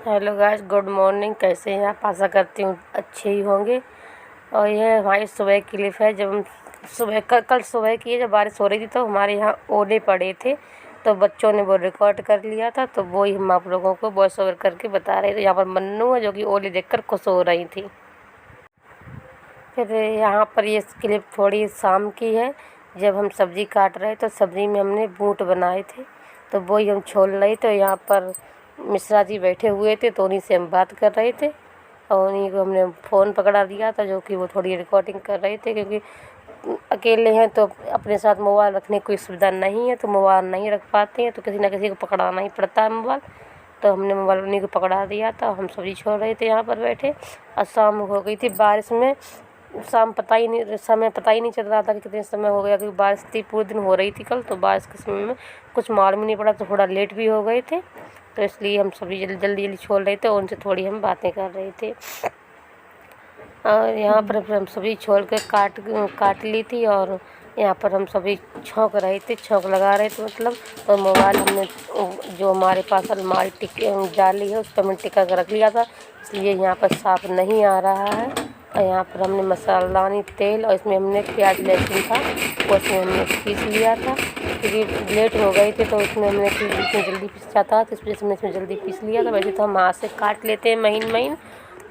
Hello guys, good morning. कैसे हैं आप? आशा करती हूँ अच्छे ही होंगे। और यह हमारी सुबह की क्लिप है। जब हम सुबह कल सुबह की है, जब बारिश हो रही थी तो हमारे यहाँ ओले पड़े थे, तो बच्चों ने वो रिकॉर्ड कर लिया था। तो वो ही हम आप लोगों को वॉइस ओवर करके बता रहे थे। यहाँ पर मन्नू है जो कि ओले देखकर खुश हो रही थी। फिर यहाँ पर ये क्लिप थोड़ी शाम की है। जब हम सब्ज़ी काट रहे तो सब्ज़ी में हमने बूट बनाए थे, तो वही हम छोल रहे। तो यहाँ पर मिश्रा जी बैठे हुए थे, तो उन्हीं से हम बात कर रहे थे और उन्हीं को हमने फ़ोन पकड़ा दिया था, जो कि वो थोड़ी रिकॉर्डिंग कर रहे थे। क्योंकि अकेले हैं तो अपने साथ मोबाइल रखने की कोई सुविधा नहीं है, तो मोबाइल नहीं रख पाते हैं, तो किसी न किसी को पकड़ाना ही पड़ता है मोबाइल। तो हमने मोबाइल उन्हीं को पकड़ा दिया था। हम सब्ज़ी छोल रहे थे यहाँ पर बैठे, और शाम हो गई थी। बारिश में समय पता ही नहीं चल रहा था कि कितने समय हो गया, क्योंकि बारिश थी, पूरे दिन हो रही थी कल। तो बारिश के समय में कुछ मालूम नहीं पड़ा, तो थोड़ा लेट भी हो गए थे। तो इसलिए हम सब्ज़ी जल्दी छोल रहे थे और उनसे थोड़ी हम बातें कर रहे थे। और यहाँ पर हम सब्ज़ी छोल कर काट ली थी, और यहाँ पर हम सभी छौंक रहे थे, छौंक लगा रहे थे मतलब। तो मोबाइल हमने जो हमारे पास अलमारी डाली है, उस पर हमने टिका कर रख लिया था, इसलिए यहाँ पर साफ नहीं आ रहा है। और यहाँ पर हमने मसालानी तेल, और इसमें हमने प्याज लहसुन था, वो इसमें हमने पीस लिया था। क्योंकि लेट हो गए थे तो इसमें हमने जल्दी पीसा था, तो इस वजह से हमने इसमें जल्दी पीस लिया था। वैसे तो हम हाथ से काट लेते हैं महीन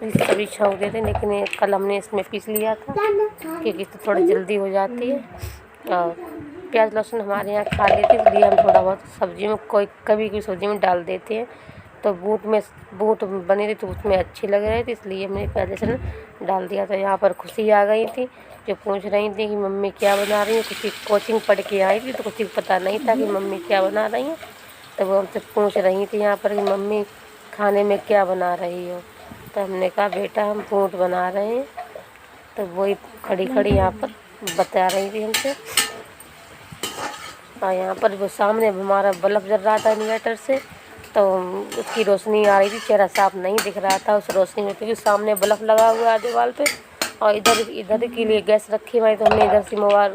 सभी छौंक देते हैं, लेकिन कल हमने इसमें पीस लिया था क्योंकि तो थोड़ी जल्दी हो जाती है। और प्याज लहसुन हमारे यहाँ खा लेते हैं, इसलिए हम थोड़ा बहुत सब्ज़ी में कभी सब्ज़ी में डाल देते हैं। तो बूट बने थे तो उसमें अच्छे लग रहे थे, इसलिए हमने प्याज लहसुन डाल दिया था। यहाँ पर खुशी आ गई थी, जो पूछ रही थी कि मम्मी क्या बना रही है। कुछ कोचिंग पढ़ के आई थी, तो कुछ पता नहीं था कि मम्मी क्या बना रही हैं। तो वो हमसे पूछ रही थी यहाँ पर कि मम्मी खाने में क्या बना रही हो। तो हमने कहा बेटा हम बूट बना रहे हैं। तो वही खड़ी यहाँ पर बता रही थी हमसे। और यहाँ पर वो सामने हमारा बल्ब जल रहा था इन्वर्टर से, तो उसकी रोशनी आ रही थी, चेहरा साफ नहीं दिख रहा था उस रोशनी में, क्योंकि सामने बल्ब लगा हुआ है दीवार पे। और इधर के लिए गैस रखी हुई, तो हमने इधर से मोबाइल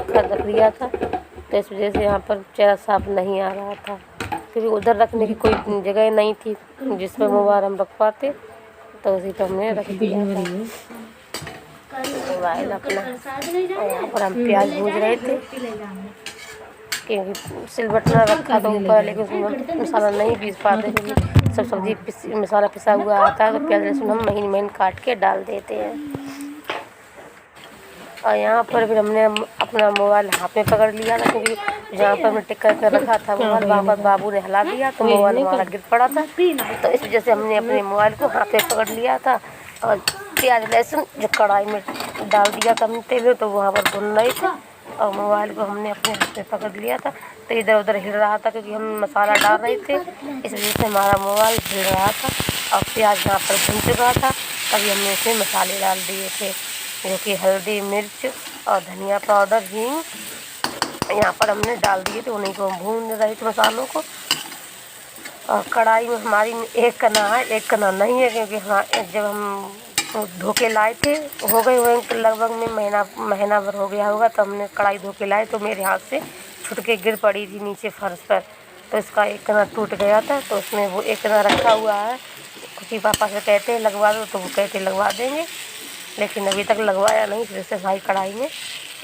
रख दिया था। तो इस वजह से यहाँ पर चेहरा साफ नहीं आ रहा था, क्योंकि उधर रखने की कोई जगह नहीं थी जिस पर मोबाइल हम रख पाते। तो उसी पर हमने रख दिया था मोबाइल अपना। और यहाँ पर हम प्याज भूज रहे थे, क्योंकि सिलबट्टा रखा तो ऊपर, लेकिन उसमें मसाला नहीं पीस पाते, क्योंकि सब सब्ज़ी मसाला पिसा हुआ आता है। तो प्याज लहसुन हम महीन काट के डाल देते हैं। और यहाँ पर फिर हमने अपना मोबाइल हाथ में पकड़ लिया था, क्योंकि जहाँ पर हमने टिक्का कर रखा था मोबाइल, वहाँ पर बाबू ने हिला दिया तो मोबाइल हमारा गिर पड़ा था। तो इस वजह से हमने अपने मोबाइल को हाथ में पकड़ लिया था, और प्याज लहसुन जो कढ़ाई में डाल दिया था हमने तेल में, तो वहाँ पर भुन रहे थे। और मोबाइल को हमने अपने हाथ में पकड़ लिया था, तो इधर उधर हिल रहा था, क्योंकि हम मसाला डाल रहे थे, इस वजह से हमारा मोबाइल हिल रहा था। और प्याज यहाँ पर भुन चुका था, तभी हमने इसमें मसाले डाल दिए थे, जो कि हल्दी मिर्च और धनिया पाउडर हींग यहाँ पर हमने डाल दिए थे। उन्हीं को हम भून रहे थे मसालों को। और कढ़ाई में हमारी एक कना है, एक कना नहीं है, क्योंकि हाँ जब हम धो के लाए थे, हो गए लगभग में महीना भर हो गया होगा, तो हमने कढ़ाई धो के लाए, तो मेरे हाथ से छुट के गिर पड़ी थी नीचे फर्श पर। तो इसका एक कना टूट गया था, तो उसमें वो एक कना रखा हुआ है। क्योंकि पापा से कहते हैं लगवा दो, तो वो कहते लगवा देंगे, लेकिन अभी तक लगवाया नहीं। फिर से भाई कढ़ाई में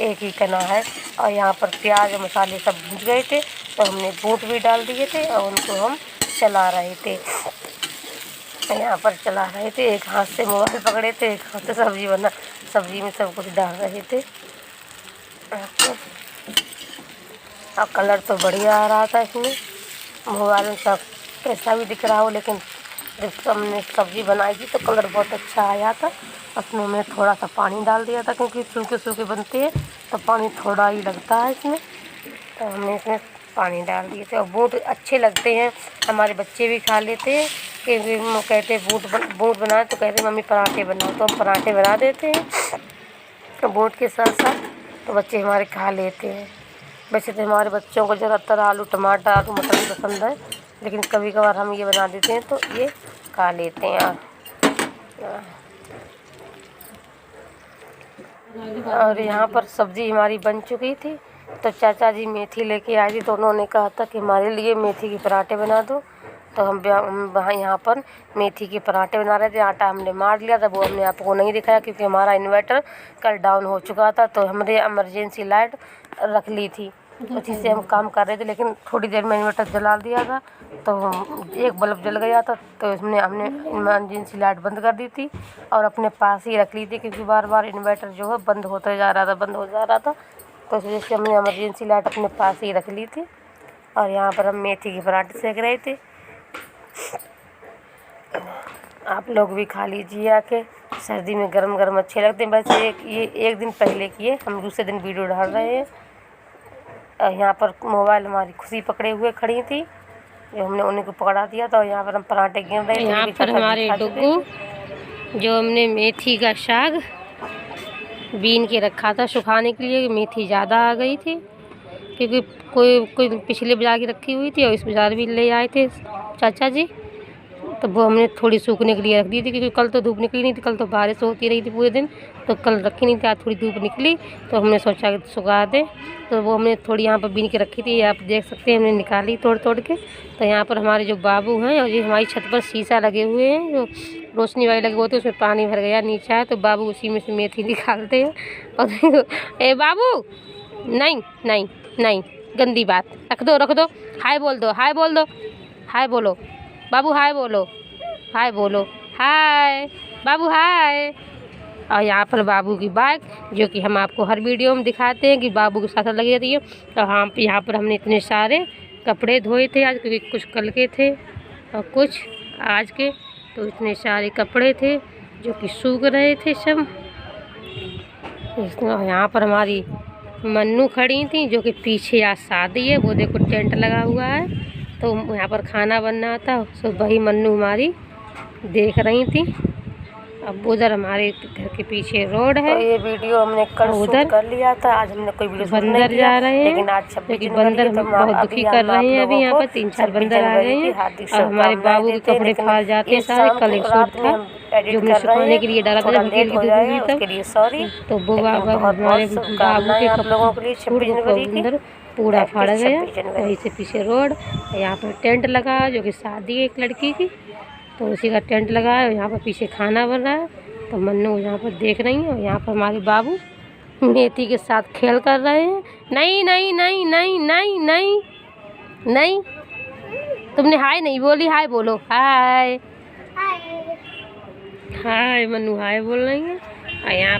एक ही कना है। और यहाँ पर प्याज और मसाले सब भून गए थे, तो हमने बूट भी डाल दिए थे और उनको हम चला रहे थे। यहाँ पर चला रहे थे, एक हाथ से मोबाइल पकड़े थे, एक हाथ से सब्जी में सब कुछ डाल रहे थे। और कलर तो बढ़िया आ रहा था इसमें, मोबाइल में सब कैसा भी दिख रहा हो, लेकिन जब हमने सब्ज़ी बनाई थी तो कलर बहुत अच्छा आया था। उसमें मैं थोड़ा सा पानी डाल दिया था, क्योंकि सूखे बनते हैं तो पानी थोड़ा ही लगता है इसमें। तो हमने इसमें पानी डाल दिए थे। और बूट अच्छे लगते हैं, हमारे बच्चे भी खा लेते हैं, क्योंकि वो कहते हैं बूट बनाए, तो कहते हैं मम्मी पराठे बनाओ, तो हम पराठे बना देते हैं तो बूट के साथ साथ, तो बच्चे हमारे खा लेते हैं। वैसे तो हमारे बच्चों को ज़्यादातर आलू टमाटर आलू मटर पसंद है, लेकिन कभी कभार हम ये बना देते हैं तो ये खा लेते हैं। और यहाँ पर सब्ज़ी हमारी बन चुकी थी, तो चाचा जी मेथी लेके आए थे, तो उन्होंने कहा था कि हमारे लिए मेथी के पराठे बना दो। तो हम वहाँ यहाँ पर मेथी के पराठे बना रहे थे। आटा हमने मार लिया था, वो हमने आपको नहीं दिखाया क्योंकि हमारा इन्वर्टर कल डाउन हो चुका था, तो हमने इमरजेंसी लाइट रख ली थी, उसी से हम काम कर रहे थे। लेकिन थोड़ी देर में इन्वर्टर जला दिया था, तो एक बल्ब जल गया था, तो इसमें हमने इमरजेंसी लाइट बंद कर दी थी और अपने पास ही रख ली थी क्योंकि बार बार इन्वर्टर जो है बंद होता जा रहा था, तो इस वजह से हमने इमरजेंसी लाइट अपने पास ही रख ली थी। और यहाँ पर हम मेथी के पराठे सेक रहे थे। आप लोग भी खा लीजिए आके, सर्दी में गरम गरम अच्छे लगते हैं। वैसे ये एक दिन पहले किए, हम दूसरे दिन वीडियो डाल रहे हैं। यहाँ पर मोबाइल हमारी खुशी पकड़े हुए खड़ी थी, जो हमने उन्हीं को पकड़ा दिया था। और यहाँ पर हम पराठे गिन रहे थे। यहाँ पर हमारे डुग्गू जो हमने मेथी का साग बीन के रखा था सुखाने के लिए, मेथी ज़्यादा आ गई थी क्योंकि कोई पिछले बाजार की रखी हुई थी और इस बाजार भी ले आए थे चाचा जी, तो वो हमने थोड़ी सूखने के लिए रख दी थी क्योंकि कल तो धूप निकली नहीं थी, कल तो बारिश होती रही थी पूरे दिन, तो कल रखी नहीं थी। आज थोड़ी धूप निकली तो हमने सोचा कि सुखा दें, तो वो हमने थोड़ी यहाँ पर बीन के रखी थी। आप देख सकते हैं हमने निकाली तोड़ के। तो यहाँ पर हमारे जो बाबू हैं, और ये हमारी छत पर शीशा लगे हुए हैं जो रोशनी वाले लगे होते हैं, उसमें पानी भर गया नीचे है, तो बाबू उसी में से मेथी निकालते हैं। और देखो ए बाबू, नहीं नहीं नहीं, गंदी बात, रख दो। हाय बोल दो, हाय बोलो बाबू, हाय बोलो, हाय बाबू, हाय। और यहाँ पर बाबू की बाइक, जो कि हम आपको हर वीडियो में दिखाते हैं कि बाबू के साथ लगी रहती है। तो हम यहाँ पर हमने इतने सारे कपड़े धोए थे आज, क्योंकि कुछ कल के थे और कुछ आज के, तो इतने सारे कपड़े थे जो कि सूख रहे थे सब। यहाँ पर हमारी मन्नू खड़ी थी, जो कि पीछे आज शादी है, वो देखो टेंट लगा हुआ है, तो यहाँ पर खाना बनना था, तो वही मन्नू हमारी देख रही थी। अब उधर हमारे घर के पीछे रोड है, तो ये वीडियो हमने कल उधर कर लिया था। आज हमने कोई वीडियो बंदर जा रहे हैं, लेकिन आज 26 बंदर बहुत दुखी कर रहे हैं। अभी यहाँ पर 3-4 बंदर आ गए हैं और हमारे बाबू के कपड़े फाड़ जाते हैं सारे। कल एक सूट था जो हमने सुखाने के लिए डाला था, जब की तो वो हमारे बाबू के कपड़े पूरा फाड़ गया। वहीं से पीछे रोड, यहाँ पर टेंट लगा जो कि शादी है एक लड़की की, तो उसी का टेंट लगा है। यहाँ पर पीछे खाना बन रहा है, तो मन्नू यहाँ पर देख रही है। और यहाँ पर हमारे बाबू मेथी के साथ खेल कर रहे हैं। नहीं नहीं नहीं नहीं नहीं नहीं नहीं, तुमने हाय नहीं बोली, हाय बोलो, हाय हाय मन्नू हाय बोल रही है। और यहाँ